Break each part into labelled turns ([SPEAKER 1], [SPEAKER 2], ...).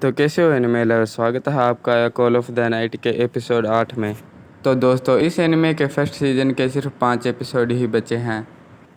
[SPEAKER 1] तो कैसे हो एनिमे लवर, स्वागत है आपका कॉल ऑफ द नाइट के एपिसोड 8 में। तो दोस्तों, इस एनिमे के फर्स्ट सीज़न के सिर्फ 5 एपिसोड ही बचे हैं।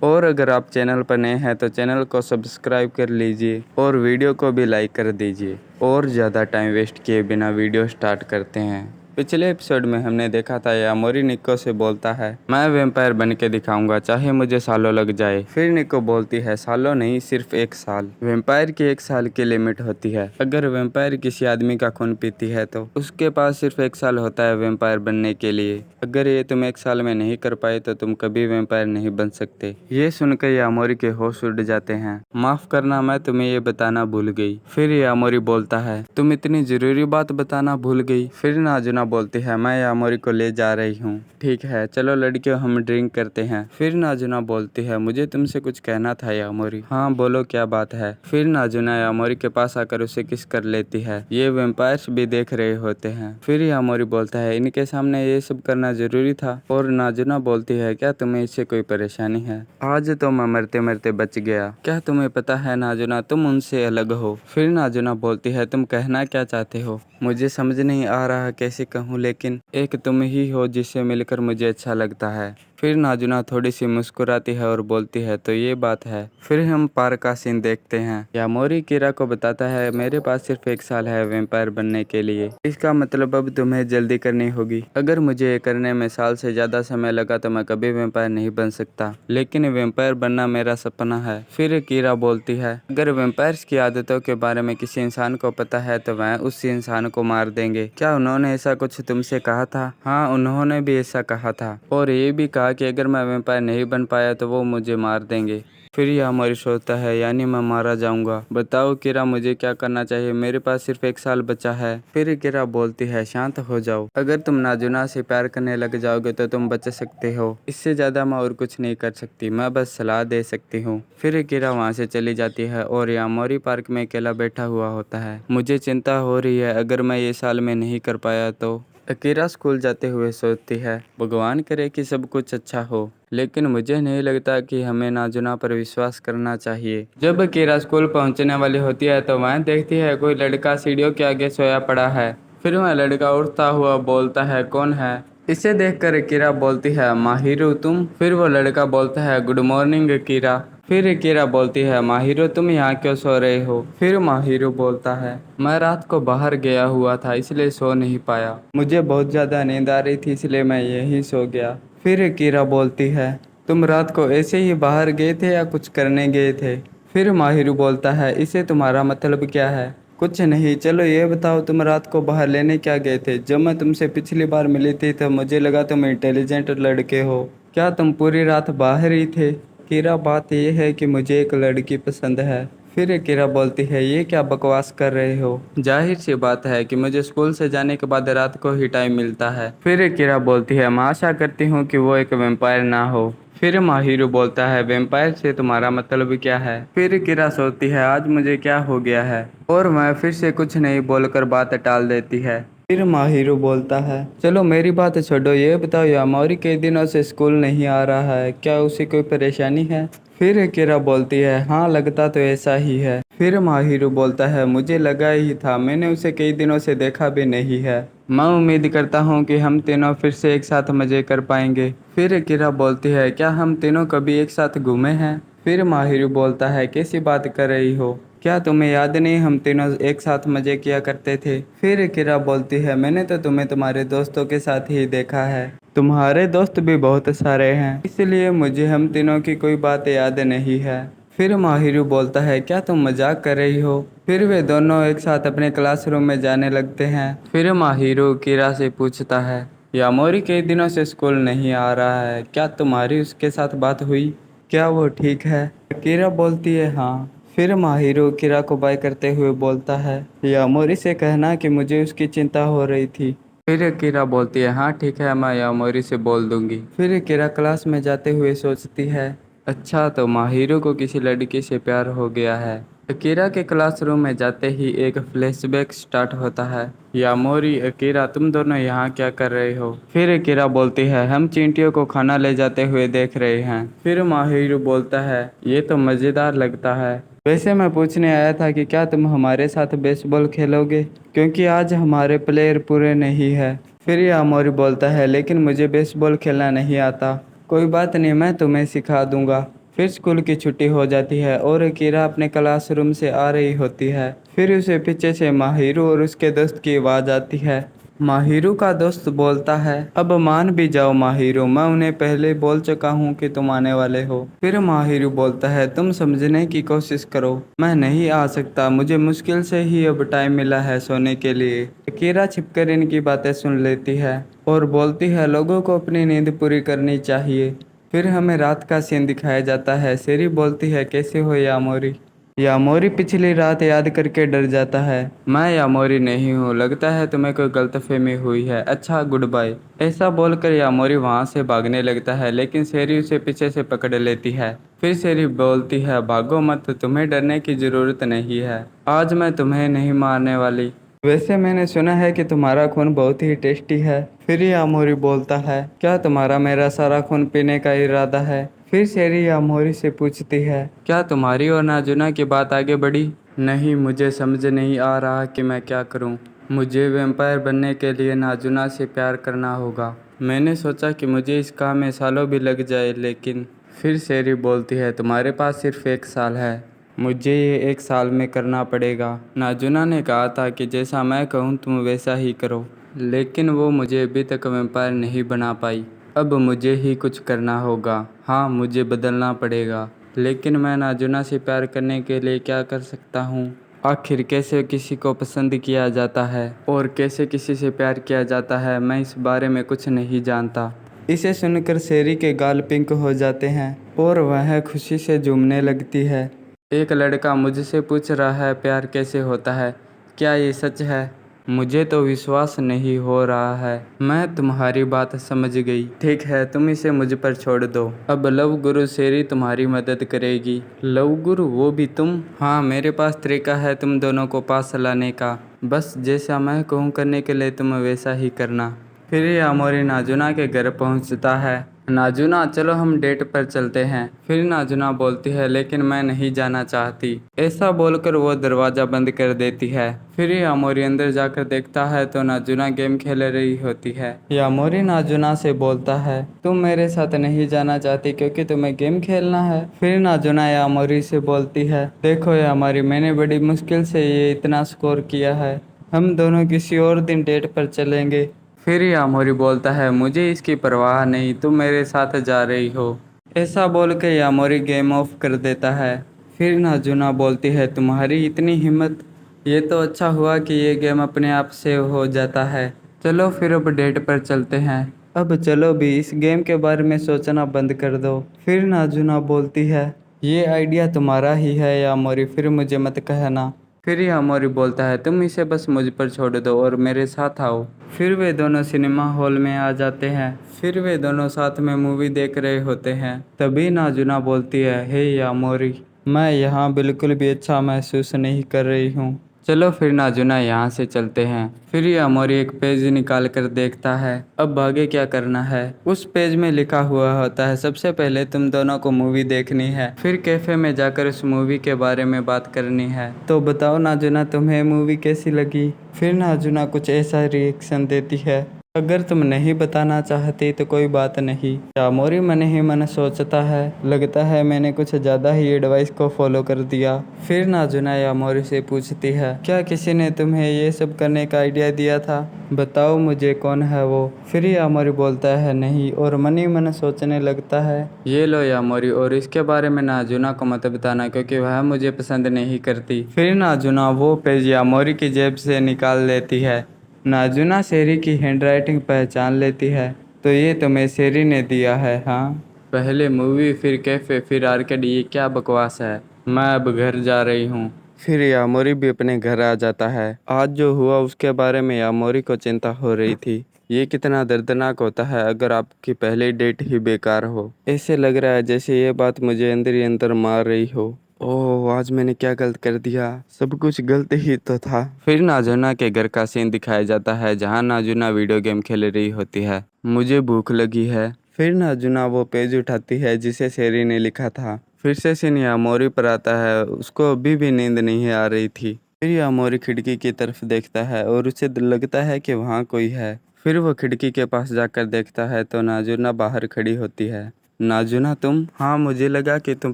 [SPEAKER 1] और अगर आप चैनल पर नए हैं तो चैनल को सब्सक्राइब कर लीजिए और वीडियो को भी लाइक कर दीजिए। और ज़्यादा टाइम वेस्ट किए बिना वीडियो स्टार्ट करते हैं। पिछले एपिसोड में हमने देखा था यामोरी निको से बोलता है, मैं वैम्पायर बन के दिखाऊंगा, चाहे मुझे सालों लग जाए। फिर निको बोलती है, सालों नहीं, सिर्फ 1 साल। वैम्पायर की 1 साल की लिमिट होती है। अगर वैम्पायर किसी आदमी का खून पीती है तो उसके पास सिर्फ 1 साल होता है वैम्पायर बनने के लिए। अगर ये तुम 1 साल में नहीं कर पाए तो तुम कभी वैम्पायर नहीं बन सकते। ये सुनकर यामोरी के होश उड़ जाते हैं। माफ करना, मैं तुम्हें ये बताना भूल गई। फिर यामोरी बोलता है, तुम इतनी जरूरी बात बताना भूल गई। फिर नाजुना बोलती है, मैं यामोरी को ले जा रही हूँ। ठीक है, चलो लड़कियों, हम ड्रिंक करते हैं। फिर नाजुना बोलती है, मुझे तुमसे कुछ कहना था यामोरी। हाँ बोलो, क्या बात है। फिर नाजुना यामोरी के पास आकर उसे किस कर लेती है। ये वैम्पायर्स भी देख रहे होते हैं। फिर यामोरी बोलता है, इनके सामने ये सब करना जरूरी था। और नाजुना बोलती है, क्या तुम्हें इससे कोई परेशानी है? आज तो मैं मरते मरते बच गया। क्या तुम्हें पता है नाजुना, तुम उनसे अलग हो। फिर नाजुना बोलती है, तुम कहना क्या चाहते हो? मुझे समझ नहीं आ रहा कैसे कहूँ, लेकिन एक तुम ही हो जिससे मिलकर मुझे अच्छा लगता है। फिर नाजुना थोड़ी सी मुस्कुराती है और बोलती है, तो ये बात है। फिर हम पार्क का सीन देखते हैं। यामोरी कीरा को बताता है, मेरे पास सिर्फ 1 साल है वैम्पायर बनने के लिए। इसका मतलब अब तुम्हें जल्दी करनी होगी। अगर मुझे ये करने में साल से ज्यादा समय लगा तो मैं कभी वैम्पायर नहीं बन सकता। लेकिन वैम्पायर बनना मेरा सपना है। फिर कीरा बोलती है, अगर वैम्पायर्स की आदतों के बारे में किसी इंसान को पता है तो वह उस इंसान को मार देंगे। क्या उन्होंने ऐसा कुछ तुमसे कहा था? हाँ, उन्होंने भी ऐसा कहा था। और ये भी कहा कि अगर मैं वैम्पायर नहीं बन पाया तो वो मुझे मार देंगे। फिर यामोरी सोचता है, यानी मैं मारा जाऊंगा। बताओ कीरा, मुझे क्या करना चाहिए? मेरे पास सिर्फ 1 साल बचा है। फिर कीरा बोलती है, शांत हो जाओ। अगर तुम नाजुना से प्यार करने लग जाओगे तो तुम बच सकते हो। इससे ज्यादा मैं और कुछ नहीं कर सकती, मैं बस सलाह दे सकती हूँ। फिर कीरा वहाँ से चली जाती है और यामोरी पार्क में अकेला बैठा हुआ होता है। मुझे चिंता हो रही है, अगर मैं ये साल में नहीं कर पाया तो। अकीरा स्कूल जाते हुए सोचती है, भगवान करे कि सब कुछ अच्छा हो, लेकिन मुझे नहीं लगता कि हमें नाजुना पर विश्वास करना चाहिए। जब अकीरा स्कूल पहुंचने वाली होती है तो वह देखती है कोई लड़का सीढ़ियों के आगे सोया पड़ा है। फिर वह लड़का उठता हुआ बोलता है, कौन है? इसे देखकर अकीरा बोलती है, माहिरू तुम? फिर वो लड़का बोलता है, गुड मॉर्निंग अकीरा। फिर अकीरा बोलती है, माहिरू तुम यहाँ क्यों सो रहे हो? फिर माहिरू बोलता है, मैं रात को बाहर गया हुआ था इसलिए सो नहीं पाया। मुझे बहुत ज़्यादा नींद आ रही थी इसलिए मैं यहीं सो गया। फिर अकीरा बोलती है, तुम रात को ऐसे ही बाहर गए थे या कुछ करने गए थे? फिर माहिरू बोलता है, इसे तुम्हारा मतलब क्या है? कुछ नहीं, चलो ये बताओ तुम रात को बाहर लेने क्या गए थे? जब मैं तुमसे पिछली बार मिली थी तो मुझे लगा तुम इंटेलिजेंट लड़के हो। क्या तुम पूरी रात बाहर ही थे? कीरा, बात यह है कि मुझे एक लड़की पसंद है। फिर कीरा बोलती है, ये क्या बकवास कर रहे हो? जाहिर सी बात है कि मुझे स्कूल से जाने के बाद रात को ही टाइम मिलता है। फिर कीरा बोलती है, मैं आशा करती हूँ कि वो एक वेम्पायर ना हो। फिर माहिरू बोलता है, वेम्पायर से तुम्हारा मतलब क्या है? फिर कीरा सोचती है, आज मुझे क्या हो गया है? और मैं फिर से कुछ नहीं बोलकर बात टाल देती है। फिर माहिरू बोलता है, चलो मेरी बात छोड़ो, ये बताओ यामोरी कई दिनों से स्कूल नहीं आ रहा है, क्या उसे कोई परेशानी है? फिर कीरा बोलती है, हाँ लगता तो ऐसा ही है। फिर माहिरू बोलता है, मुझे लगा ही था, मैंने उसे कई दिनों से देखा भी नहीं है। मैं उम्मीद करता हूँ कि हम तीनों फिर से एक साथ मजे कर पाएंगे। फिर कीरा बोलती है, क्या हम तीनों कभी एक साथ घूमे हैं? फिर माहिरू बोलता है, कैसी बात कर रही हो? क्या तुम्हें याद नहीं हम तीनों एक साथ मजे किया करते थे? फिर कीरा बोलती है, मैंने तो तुम्हें तुम्हारे दोस्तों के साथ ही देखा है। तुम्हारे दोस्त भी बहुत सारे हैं, इसलिए मुझे हम तीनों की कोई बात याद नहीं है। फिर माहिरू बोलता है, क्या तुम मजाक कर रही हो? फिर वे दोनों एक साथ अपने क्लासरूम में जाने लगते हैं। फिर माहिरू कीरा से पूछता है, यामोरी कई दिनों से स्कूल नहीं आ रहा है, क्या तुम्हारी उसके साथ बात हुई? क्या वो ठीक है? कीरा बोलती है, हाँ। फिर माहिरू कीरा को बाय करते हुए बोलता है, यामोरी से कहना कि मुझे उसकी चिंता हो रही थी। फिर कीरा बोलती है, हाँ ठीक है, मैं यामोरी से बोल दूंगी। फिर कीरा क्लास में जाते हुए सोचती है, अच्छा तो माहिरू को किसी लड़की से प्यार हो गया है। अकीरा के क्लासरूम में जाते ही एक फ्लैशबैक स्टार्ट होता है। यामोरी, अकीरा, तुम दोनों यहाँ क्या कर रहे हो? फिर अकीरा बोलती है, हम चींटियों को खाना ले जाते हुए देख रहे हैं। फिर माहिरू बोलता है, ये तो मज़ेदार लगता है। वैसे मैं पूछने आया था कि क्या तुम हमारे साथ बेसबॉल खेलोगे, क्योंकि आज हमारे प्लेयर पूरे नहीं है। फिर यामोरी बोलता है, लेकिन मुझे बेसबॉल खेलना नहीं आता। कोई बात नहीं, मैं तुम्हें सिखा दूंगा। फिर स्कूल की छुट्टी हो जाती है और कीरा अपने क्लासरूम से आ रही होती है। फिर उसे पीछे से माहिरू और उसके दोस्त की आवाज़ आती है। माहिरू का दोस्त बोलता है, अब मान भी जाओ माहिरू, मैं उन्हें पहले बोल चुका हूँ कि तुम आने वाले हो। फिर माहिरू बोलता है, तुम समझने की कोशिश करो, मैं नहीं आ सकता, मुझे मुश्किल से ही अब टाइम मिला है सोने के लिए। कीरा छिपकर इनकी बातें सुन लेती है और बोलती है, लोगों को अपनी नींद पूरी करनी चाहिए। फिर हमें रात का सीन दिखाया जाता है। सेरी बोलती है, कैसे हो यामोरी। यामोरी पिछली रात याद करके डर जाता है। मैं यामोरी नहीं हूँ, लगता है तुम्हें कोई गलतफहमी हुई है, अच्छा गुड बाय। ऐसा बोलकर यामोरी वहाँ से भागने लगता है, लेकिन शेरी उसे पीछे से पकड़ लेती है। फिर शेरी बोलती है, भागो मत, तुम्हें डरने की ज़रूरत नहीं है, आज मैं तुम्हें नहीं मारने वाली। वैसे मैंने सुना है कि तुम्हारा खून बहुत ही टेस्टी है। फिर यामोरी बोलता है, क्या तुम्हारा मेरा सारा खून पीने का इरादा है। फिर शेरी यामोरी से पूछती है, क्या तुम्हारी और नाजुना की बात आगे बढ़ी। नहीं, मुझे समझ नहीं आ रहा कि मैं क्या करूं। मुझे वैम्पायर बनने के लिए नाजुना से प्यार करना होगा। मैंने सोचा कि मुझे इस काम में सालों भी लग जाए, लेकिन फिर शेरी बोलती है, तुम्हारे पास सिर्फ 1 साल है, मुझे ये 1 साल में करना पड़ेगा। नाजुना ने कहा था कि जैसा मैं कहूँ तुम वैसा ही करो, लेकिन वो मुझे अभी तक वैम्पायर नहीं बना पाई। अब मुझे ही कुछ करना होगा। हाँ, मुझे बदलना पड़ेगा, लेकिन मैं नाजुना से प्यार करने के लिए क्या कर सकता हूँ। आखिर कैसे किसी को पसंद किया जाता है और कैसे किसी से प्यार किया जाता है, मैं इस बारे में कुछ नहीं जानता। इसे सुनकर शेरी के गाल पिंक हो जाते हैं और वह खुशी से झूमने लगती है। एक लड़का मुझसे पूछ रहा है, प्यार कैसे होता है, क्या ये सच है। मुझे तो विश्वास नहीं हो रहा है। मैं तुम्हारी बात समझ गई। ठीक है, तुम इसे मुझ पर छोड़ दो। अब लव गुरु शेरी तुम्हारी मदद करेगी। लव गुरु, वो भी तुम। हाँ, मेरे पास तरीका है तुम दोनों को पास लाने का। बस जैसा मैं कहूँ करने के लिए तुम वैसा ही करना। फिर यामोरी नाजुना के घर पहुंचता है। नाजुना, चलो हम डेट पर चलते हैं। फिर नाजुना बोलती है, लेकिन मैं नहीं जाना चाहती। ऐसा बोलकर वो दरवाज़ा बंद कर देती है। फिर यामोरी अंदर जाकर देखता है तो नाजुना गेम खेल रही होती है। यामोरी नाजुना से बोलता है, तुम मेरे साथ नहीं जाना चाहती क्योंकि तुम्हें गेम खेलना है। फिर नाजुना यामोरी से बोलती है, देखो यामोरी, मैंने बड़ी मुश्किल से ये इतना स्कोर किया है, हम दोनों किसी और दिन डेट पर चलेंगे। फिर यामोरी बोलता है, मुझे इसकी परवाह नहीं, तुम मेरे साथ जा रही हो। ऐसा बोल के यामोरी गेम ऑफ कर देता है। फिर नाजुना बोलती है, तुम्हारी इतनी हिम्मत, ये तो अच्छा हुआ कि ये गेम अपने आप से हो जाता है। चलो फिर अब डेट पर चलते हैं। अब चलो भी, इस गेम के बारे में सोचना बंद कर दो। फिर नाजुना बोलती है, ये आइडिया तुम्हारा ही है यामोरी, फिर मुझे मत कहना। फिर यामोरी बोलता है, तुम इसे बस मुझ पर छोड़ दो और मेरे साथ आओ। फिर वे दोनों सिनेमा हॉल में आ जाते हैं। फिर वे दोनों साथ में मूवी देख रहे होते हैं। तभी नाजुना बोलती है, हे यामोरी, मैं यहाँ बिल्कुल भी अच्छा महसूस नहीं कर रही हूँ। चलो फिर नाजुना, यहाँ से चलते हैं। फिर यामोरी एक पेज निकाल कर देखता है। अब आगे क्या करना है। उस पेज में लिखा हुआ होता है, सबसे पहले तुम दोनों को मूवी देखनी है, फिर कैफे में जाकर उस मूवी के बारे में बात करनी है। तो बताओ नाजुना, तुम्हें मूवी कैसी लगी। फिर नाजुना कुछ ऐसा रिएक्शन देती है, अगर तुम नहीं बताना चाहती तो कोई बात नहीं। यामोरी मन ही मन सोचता है, लगता है मैंने कुछ ज़्यादा ही एडवाइस को फॉलो कर दिया। फिर नाजुना यामोरी से पूछती है, क्या किसी ने तुम्हें ये सब करने का आइडिया दिया था, बताओ मुझे कौन है वो। फिर यामोरी बोलता है, नहीं, और मन ही मन सोचने लगता है, ये लो यामोरी, और इसके बारे में नाजुना को मत बताना क्योंकि वह मुझे पसंद नहीं करती। फिर नाजुना वो पेज यामोरी की जेब से निकाल लेती है। नाजुना शेरी की हैंडराइटिंग पहचान लेती है, तो ये तुम्हें शेरी ने दिया है। हाँ, पहले मूवी, फिर कैफे, फिर आर्केड, ये क्या बकवास है, मैं अब घर जा रही हूँ। फिर यामोरी भी अपने घर आ जाता है। आज जो हुआ उसके बारे में यामोरी को चिंता हो रही थी। ये कितना दर्दनाक होता है अगर आपकी पहली डेट ही बेकार हो। ऐसे लग रहा है जैसे ये बात मुझे अंदर ही अंदर मार रही हो। ओह, आज मैंने क्या गलत कर दिया, सब कुछ गलत ही तो था। फिर नाजुना के घर का सीन दिखाया जाता है जहां नाजुना वीडियो गेम खेल रही होती है। मुझे भूख लगी है। फिर नाजुना वो पेज उठाती है जिसे शेरी ने लिखा था। फिर से सीन यामोरी पर आता है। उसको अभी भी नींद नहीं आ रही थी। फिर यामोरी खिड़की की तरफ देखता है और उसे लगता है कि वहाँ कोई है। फिर वो खिड़की के पास जाकर देखता है तो नाजुना बाहर खड़ी होती है। नाजुना, तुम? हाँ, मुझे लगा कि तुम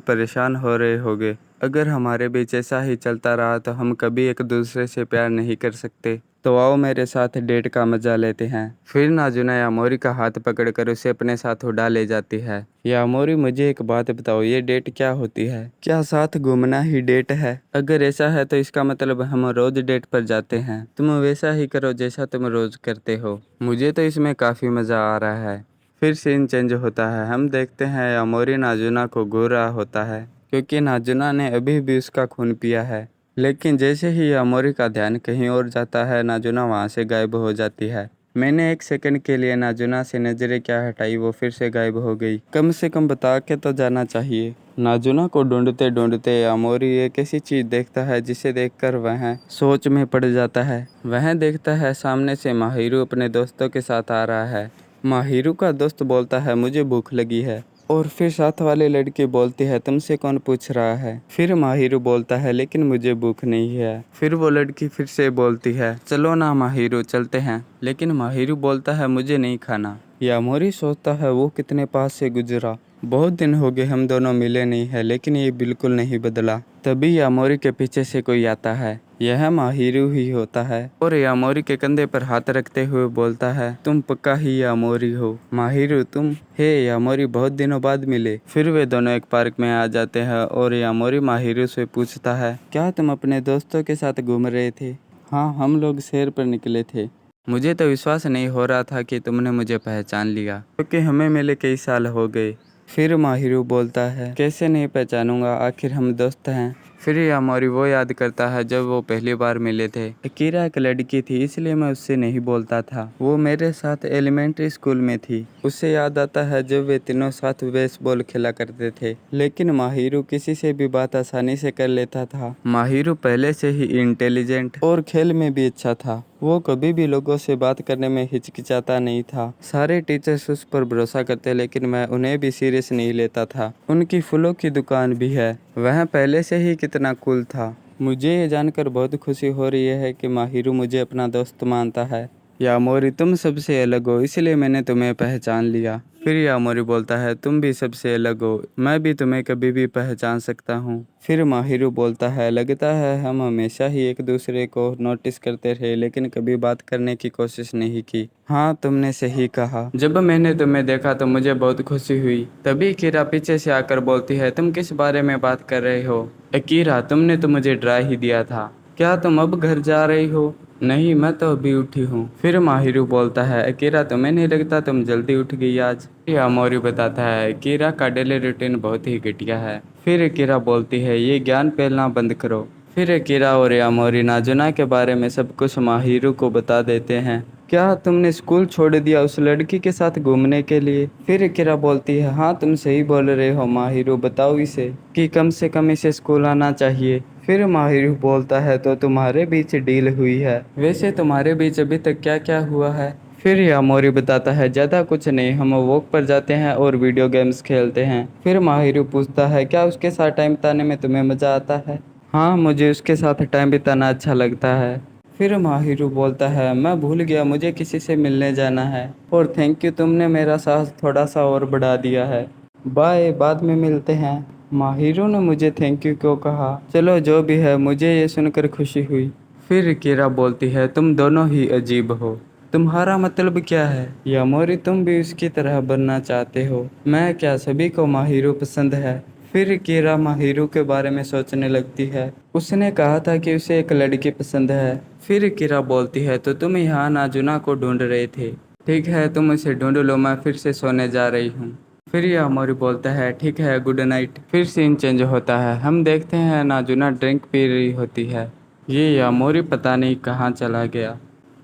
[SPEAKER 1] परेशान हो रहे होगे। अगर हमारे बीच ऐसा ही चलता रहा तो हम कभी एक दूसरे से प्यार नहीं कर सकते। तो आओ मेरे साथ डेट का मजा लेते हैं। फिर नाजुना यामोरी का हाथ पकड़कर उसे अपने साथ उड़ा ले जाती है। यामोरी, मुझे एक बात बताओ, ये डेट क्या होती है? क्या साथ घूमना ही डेट है? अगर ऐसा है तो इसका मतलब हम रोज डेट पर जाते हैं। तुम वैसा ही करो जैसा तुम रोज करते हो। मुझे तो इसमें काफी मजा आ रहा है। फिर सीन चेंज होता है। हम देखते हैं यामोरी नाजुना को घूर रहा होता है क्योंकि नाजुना ने अभी भी उसका खून पिया है। लेकिन जैसे ही यामोरी का ध्यान कहीं और जाता है, नाजुना वहाँ से गायब हो जाती है। मैंने एक सेकंड के लिए नाजुना से नजरें क्या हटाई, वो फिर से गायब हो गई। कम से कम बता के तो जाना चाहिए। नाजुना को ढूंढते ढूंढते यामोरी एक ऐसी चीज देखता है जिसे देखकर वह सोच में पड़ जाता है। वह देखता है सामने से माहिरू अपने दोस्तों के साथ आ रहा है। माहिरू का दोस्त बोलता है, मुझे भूख लगी है। और फिर साथ वाले लड़की बोलती है, तुमसे कौन पूछ रहा है? फिर माहिरू बोलता है, लेकिन मुझे भूख नहीं है। फिर वो लड़की फिर से बोलती है, चलो ना माहिरू, चलते हैं। लेकिन माहिरू बोलता है, मुझे नहीं खाना। यामोरी सोचता है वो कितने पास से गुजरा। बहुत दिन हो गए हम दोनों मिले नहीं है, लेकिन ये बिल्कुल नहीं बदला। तभी यामोरी के पीछे से कोई आता है। यह माहिरू ही होता है और यामोरी के कंधे पर हाथ रखते हुए बोलता है, तुम पक्का ही यामोरी हो? माहिरू, तुम? हे यामोरी, बहुत दिनों बाद मिले। फिर वे दोनों एक पार्क में आ जाते हैं और यामोरी माहिरू से पूछता है, क्या तुम अपने दोस्तों के साथ घूम रहे थे? हाँ, हम लोग सैर पर निकले थे। मुझे तो विश्वास नहीं हो रहा था कि तुमने मुझे पहचान लिया, क्योंकि हमें मिले कई साल हो गए। फिर माहिरू बोलता है, कैसे नहीं पहचानूंगा, आखिर हम दोस्त हैं। फिर यामोरी वो याद करता है जब वो पहली बार मिले थे। अकीरा एक लड़की थी, इसलिए मैं उससे नहीं बोलता था। वो मेरे साथ एलिमेंट्री स्कूल में थी। उससे याद आता है जब वे तीनों साथ बेसबॉल खेला करते थे। लेकिन माहिरू किसी से भी बात आसानी से कर लेता था। माहिरू पहले से ही इंटेलिजेंट और खेल में भी अच्छा था। वो कभी भी लोगों से बात करने में हिचकिचाता नहीं था। सारे टीचर्स उस पर भरोसा करते, लेकिन मैं उन्हें भी सीरियस नहीं लेता था। उनकी फूलों की दुकान भी है। वह पहले से ही कितना कूल था। मुझे ये जानकर बहुत खुशी हो रही है कि माहिरू मुझे अपना दोस्त मानता है। यामोरी, तुम सबसे अलग हो, इसलिए मैंने तुम्हें पहचान लिया। फिर यामोरी बोलता है, तुम भी सबसे अलग हो, मैं भी तुम्हें कभी भी पहचान सकता हूँ। फिर माहिरू बोलता है, लगता है हम हमेशा ही एक दूसरे को नोटिस करते रहे, लेकिन कभी बात करने की कोशिश नहीं की। हाँ, तुमने सही कहा। जब मैंने तुम्हें देखा तो मुझे बहुत खुशी हुई। तभी कीरा पीछे से आकर बोलती है, तुम किस बारे में बात कर रहे हो? कीरा, तुमने तो मुझे डरा ही दिया था। क्या तुम अब घर जा रही हो? नहीं, मैं तो अभी उठी हूँ। फिर माहिरू बोलता है, अकीरा, तुम्हें नहीं लगता तुम जल्दी उठ गई आज? यामोरी बताता है, अकीरा का डेली रूटीन बहुत ही घटिया है। फिर अकीरा बोलती है, ये ज्ञान फैलना बंद करो। फिर अकीरा और यामोरी नाजुना के बारे में सब कुछ माहिरू को बता देते हैं। क्या तुमने स्कूल छोड़ दिया उस लड़की के साथ घूमने के लिए? फिर अकीरा बोलती है, हाँ तुम सही बोल रहे हो माहिरू, बताओ इसे कि कम से कम इसे स्कूल आना चाहिए। फिर माहिरू बोलता है, तो तुम्हारे बीच डील हुई है। वैसे तुम्हारे बीच अभी तक क्या क्या हुआ है? फिर यामोरी बताता है, ज़्यादा कुछ नहीं, हम वॉक पर जाते हैं और वीडियो गेम्स खेलते हैं। फिर माहिरू पूछता है, क्या उसके साथ टाइम बिताने में तुम्हें मज़ा आता है? हाँ, मुझे उसके साथ टाइम बिताना अच्छा लगता है। फिर माहिरू बोलता है, मैं भूल गया, मुझे किसी से मिलने जाना है। और थैंक यू, तुमने मेरा साहस थोड़ा सा और बढ़ा दिया है। बाय, बाद में मिलते हैं। माहिरू ने मुझे थैंक यू क्यों कहा? चलो जो भी है, मुझे ये सुनकर खुशी हुई। फिर कीरा बोलती है, तुम दोनों ही अजीब हो। तुम्हारा मतलब क्या है? यामोरी, तुम भी उसकी तरह बनना चाहते हो? मैं क्या, सभी को माहिरू पसंद है। फिर कीरा माहिरू के बारे में सोचने लगती है। उसने कहा था कि उसे एक लड़की पसंद है। फिर कीरा बोलती है, तो तुम यहाँ नाजुना को ढूंढ रहे थे? ठीक है, तुम उसे ढूंढ लो, मैं फिर से सोने जा रही हूँ। फिर यामोरी बोलता है, ठीक है, गुड नाइट। फिर सीन चेंज होता है। हम देखते हैं नाजुना ड्रिंक पी रही होती है। ये यामोरी पता नहीं कहाँ चला गया।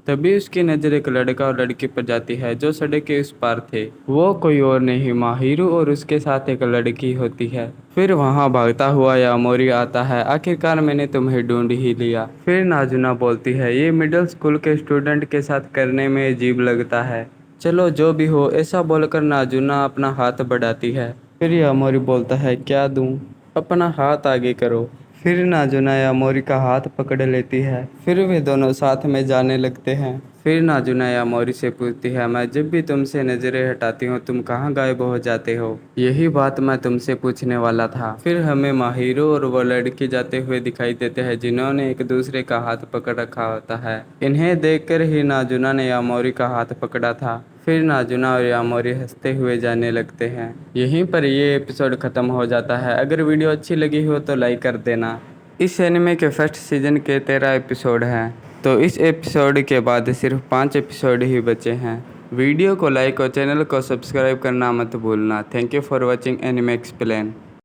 [SPEAKER 1] तभी उसकी नज़र एक लड़का और लड़की पर जाती है जो सड़क के उस पार थे। वो कोई और नहीं, माहिरू और उसके साथ एक लड़की होती है। फिर वहाँ भागता हुआ यामोरी आता है, आखिरकार मैंने तुम्हें ढूंढ ही लिया। फिर नाजुना बोलती है, ये मिडिल स्कूल के स्टूडेंट के साथ करने में अजीब लगता है। चलो जो भी हो, ऐसा बोलकर नाजुना अपना हाथ बढ़ाती है। फिर यामोरी बोलता है क्या दूँ, अपना हाथ आगे करो। फिर नाजुना यामोरी का हाथ पकड़ लेती है। फिर वे दोनों साथ में जाने लगते हैं। फिर नाजुना यामोरी से पूछती है मैं जब भी तुमसे नजरें हटाती हूँ तुम कहाँ गायब हो जाते हो। यही बात मैं तुमसे पूछने वाला था। फिर हमें माहिरो और वो लड़के जाते हुए दिखाई देते हैं जिन्होंने एक दूसरे का हाथ पकड़ रखा होता है। इन्हें देखकर ही नाजुना ने यामोरी का हाथ पकड़ा था। फिर नाजुना और यामोरी हंसते हुए जाने लगते हैं। यहीं पर ये एपिसोड ख़त्म हो जाता है। अगर वीडियो अच्छी लगी हो तो लाइक कर देना। इस एनिमे के फर्स्ट सीजन के 13 एपिसोड हैं, तो इस एपिसोड के बाद सिर्फ 5 एपिसोड ही बचे हैं। वीडियो को लाइक और चैनल को सब्सक्राइब करना मत भूलना। Thank you for watching anime explain.